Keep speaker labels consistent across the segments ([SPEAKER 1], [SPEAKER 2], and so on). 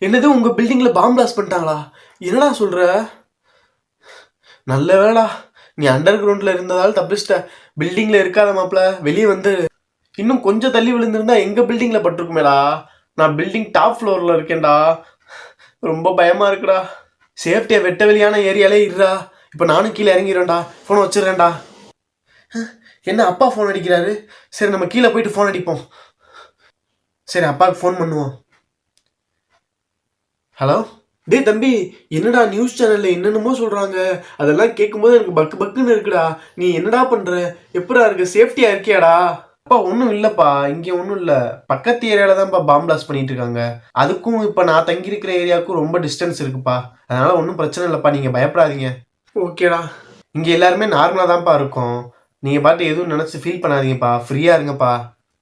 [SPEAKER 1] என்னது உங்க பில்டிங்ல பாம்பு பிளாஸ்ட் பண்ணிட்டாங்களா? என்னடா சொல்ற? நல்ல வேளா நீ அண்டர் கிரவுண்ட்ல இருந்ததால் தப்பிச்சிட்ட. பில்டிங்ல இருக்காத மாப்ள, வெளியே வந்து. இன்னும் கொஞ்சம் தள்ளி விழுந்திருந்தா எங்க பில்டிங்ல பட்டிருக்குமேடா. நான் பில்டிங் டாப் ஃப்ளோர்ல இருக்கேன்டா. ரொம்ப பயமா இருக்குடா. சேஃப்டியா வெட்ட வெளியான ஏரியாலே இருடா. இப்போ நானும் கீழே இறங்கிறேன்டா. ஃபோனை வச்சிடறேன்டா. என்ன அப்பா ஃபோன் அடிக்கிறாரு? சரி நம்ம கீழே போயிட்டு ஃபோன் அடிப்போம். சரி அப்பாவுக்கு ஃபோன் பண்ணுவோம். ஹலோ டே தம்பி, என்னடா நியூஸ் சேனல்ல என்னென்னமோ சொல்றாங்க. அதெல்லாம் கேட்கும்போது எனக்கு பக்கு பக்குன்னு இருக்குடா. நீ என்னடா பண்ற? எப்படா இருக்கு? சேஃப்டியா இருக்கியாடா? அப்பா ஒன்றும் இல்லைப்பா, இங்கே ஒன்றும் இல்லை. பக்கத்து ஏரியாவில் தான்ப்பா பாம்பு பிளாஸ்ட் பண்ணிட்டு இருக்காங்க. அதுக்கும் இப்போ நான் தங்கியிருக்கிற ஏரியாவுக்கும் ரொம்ப டிஸ்டன்ஸ் இருக்குப்பா. அதனால ஒன்றும் பிரச்சனை இல்லைப்பா, நீங்கள் பயப்படாதீங்க. ஓகேடா. இங்கே எல்லாருமே நார்மலாக தான்ப்பா இருக்கும். நீங்கள் பாட்டு எதுவும் நினச்சி ஃபீல் பண்ணாதீங்கப்பா. ஃப்ரீயாக இருங்கப்பா.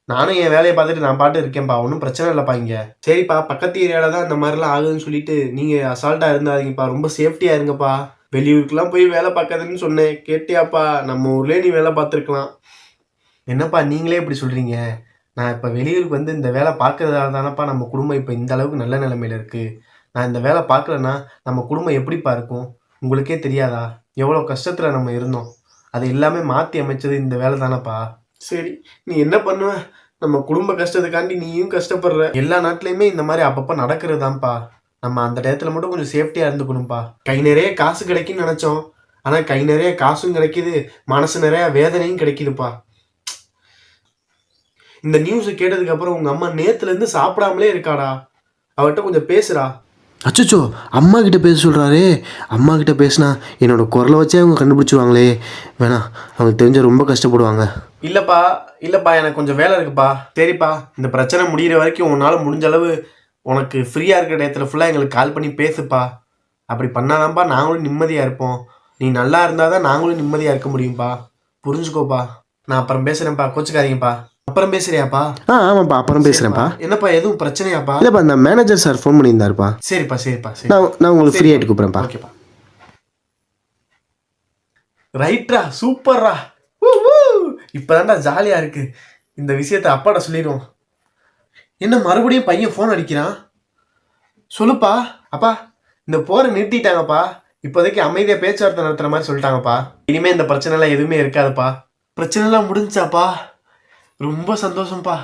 [SPEAKER 1] நானும் என் வேலையை பார்த்துட்டு நான் பாட்டு இருக்கேன்ப்பா. ஒன்றும் பிரச்சனை இல்லைப்பா இங்கே. சரிப்பா, பக்கத்து ஏரியாவில் தான் இந்த மாதிரிலாம் ஆகுதுன்னு சொல்லிட்டு நீங்கள் அசால்ட்டாக இருந்தாதீங்கப்பா. ரொம்ப சேஃப்டியாக இருங்கப்பா. வெளியூருக்குலாம் போய் வேலை பார்க்காதுன்னு சொன்னேன், கேட்டியாப்பா? நம்ம ஊர்லேயே நீ வேலை பார்த்துருக்கலாம். என்னப்பா நீங்களே இப்படி சொல்கிறீங்க? நான் இப்போ வெளியூருக்கு வந்து இந்த வேலை பார்க்கறதால தானப்பா நம்ம குடும்பம் இப்போ இந்த அளவுக்கு நல்ல நிலைமையில இருக்குது. நான் இந்த வேலை பார்க்கலன்னா நம்ம குடும்பம் எப்படிப்பா இருக்கும்? உங்களுக்கே தெரியாதா எவ்வளோ கஷ்டத்தில் நம்ம இருந்தோம்? அது எல்லாமே மாற்றி அமைச்சது இந்த வேலை தானப்பா. சரி, நீ என்ன பண்ணுவ? நம்ம குடும்ப கஷ்டத்துக்காண்டி நீயும் கஷ்டப்படுற. எல்லா நாட்டிலையுமே இந்த மாதிரி அப்பப்போ நடக்கிறது தான்ப்பா. நம்ம அந்த டயத்தில் மட்டும் கொஞ்சம் சேஃப்டியாக இருந்துக்கணும்ப்பா. கை நிறைய காசு கிடைக்குன்னு நினச்சோம், ஆனால் கை நிறைய காசும் கிடைக்கிது, மனசு நிறைய வேதனையும் கிடைக்குதுப்பா. இந்த நியூஸை கேட்டதுக்கு அப்புறம் உங்க அம்மா நேத்துல இருந்து சாப்பிடாமலே இருக்காடா. அவர்கிட்ட கொஞ்சம் பேசுறா.
[SPEAKER 2] அச்சோ, அம்மா கிட்ட பேச சொல்கிறாரே. அம்மா கிட்ட பேசினா என்னோட குரலை வச்சே அவங்க கண்டுபிடிச்சிருவாங்களே. வேணாம், அவங்க தெரிஞ்ச ரொம்ப கஷ்டப்படுவாங்க.
[SPEAKER 1] இல்லைப்பா இல்லைப்பா, எனக்கு கொஞ்சம் வேலை இருக்குப்பா. சரிப்பா, இந்த பிரச்சனை முடிகிற வரைக்கும் உன்னால் முடிஞ்ச அளவு உனக்கு ஃப்ரீயாக இருக்கிற இடத்துல ஃபுல்லாக எங்களுக்கு கால் பண்ணி பேசுப்பா. அப்படி பண்ணாதான்ப்பா நாங்களும் நிம்மதியாக இருப்போம். நீ நல்லா இருந்தால் தான் நாங்களும் நிம்மதியாக இருக்க முடியும்ப்பா. புரிஞ்சுக்கோப்பா. நான் அப்புறம் பேசுகிறேன்ப்பா, கோச்சுக்காதீங்கப்பா. அப்புறம் பேசுறியாப்பா?
[SPEAKER 2] ஆமாப்பா, அப்புறம் பேசுகிறேன்ப்பா.
[SPEAKER 1] என்னப்பா எதுவும் பிரச்சனையாப்பா?
[SPEAKER 2] இல்லைப்பா, இந்த மேனேஜர் சார் ஃபோன் பண்ணியிருந்தாருப்பா.
[SPEAKER 1] சரிப்பா சரிப்பா சரி.
[SPEAKER 2] நான் உங்களுக்கு ஃப்ரீ ஆகிட்டு கூப்பிட்றேன்ப்பா.
[SPEAKER 1] ஓகேப்பா. ரைட்ரா, சூப்பர்ரா. இப்பதான்டா ஜாலியா இருக்கு. இந்த விஷயத்த அப்பாட்ட சொல்லிடுவோம். என்ன மறுபடியும் பையன் ஃபோன் அடிக்கிறான்? சொல்லுப்பா. அப்பா, இந்த போரை நிறுத்திட்டாங்கப்பா. இப்போதைக்கு அமைதியாக பேச்சுவார்த்தை நடத்துகிற மாதிரி சொல்லிட்டாங்கப்பா. இனிமே இந்த பிரச்சனைலாம் எதுவுமே இருக்காதுப்பா. பிரச்சனைலாம் முடிஞ்சாப்பா? ரொம்ப சந்தோஷம்ப்பா.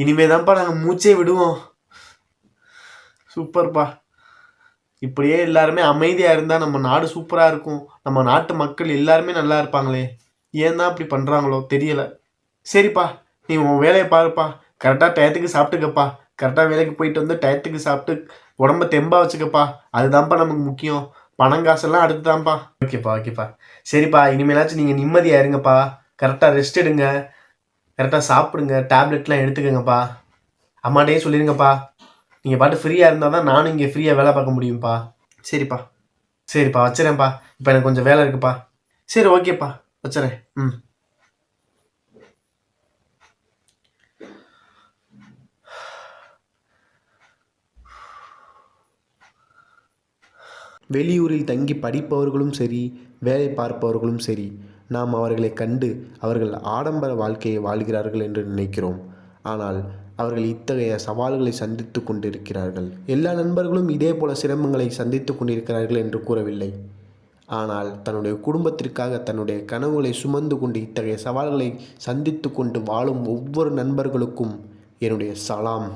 [SPEAKER 1] இனிமே தான்ப்பா நாங்கள் மூச்சே விடுவோம். சூப்பர்ப்பா. இப்படியே எல்லாருமே அமைதியாக இருந்தால் நம்ம நாடு சூப்பராக இருக்கும். நம்ம நாட்டு மக்கள் எல்லாருமே நல்லா இருப்பாங்களே. ஏன் தான் அப்படி பண்ணுறாங்களோ தெரியலை. சரிப்பா, நீ உன் வேலையை பாருப்பா. கரெக்டாக டயத்துக்கு சாப்பிட்டுக்கப்பா. கரெக்டாக வேலைக்கு போயிட்டு வந்து டயத்துக்கு சாப்பிட்டு உடம்ப தெம்பா வச்சுக்கப்பா. அதுதான்ப்பா நமக்கு முக்கியம். பணம் காசெல்லாம் அடுத்து தான்ப்பா. ஓகேப்பா ஓகேப்பா. சரிப்பா, இனிமேலாச்சும் நீங்கள் நிம்மதியாக இருங்கப்பா. கரெக்டாக ரெஸ்ட் எடுங்க, கரெக்டாக சாப்பிடுங்க, டேப்லெட்லாம் எடுத்துக்கங்கப்பா. அம்மாட்டையே சொல்லிடுங்கப்பா. நீங்கள் பாட்டு ஃப்ரீயாக இருந்தால் தான் நானும் இங்கே ஃப்ரீயாக வேலை பார்க்க முடியும்ப்பா. சரிப்பா சரிப்பா, வச்சுறேன்ப்பா. இப்போ எனக்கு கொஞ்சம் வேலை இருக்குப்பா. சரி ஓகேப்பா, வச்சுறேன். ம்.
[SPEAKER 2] வெளியூரில் தங்கி படிப்பவர்களும் சரி, வேலை பார்ப்பவர்களும் சரி, நாம் அவர்களை கண்டு அவர்கள் ஆடம்பர வாழ்க்கையை வாழ்கிறார்கள் என்று நினைக்கிறோம். ஆனால் அவர்கள் இத்தகைய சவால்களை சந்தித்து கொண்டிருக்கிறார்கள். எல்லா நண்பர்களும் இதே போல சிரமங்களை சந்தித்து கொண்டிருக்கிறார்கள் என்று கூறவில்லை. ஆனால் தன்னுடைய குடும்பத்திற்காக தன்னுடைய கனவுகளை சுமந்து கொண்டு இத்தகைய சவால்களை சந்தித்து கொண்டு வாழும் ஒவ்வொரு நண்பர்களுக்கும் என்னுடைய சலாம்.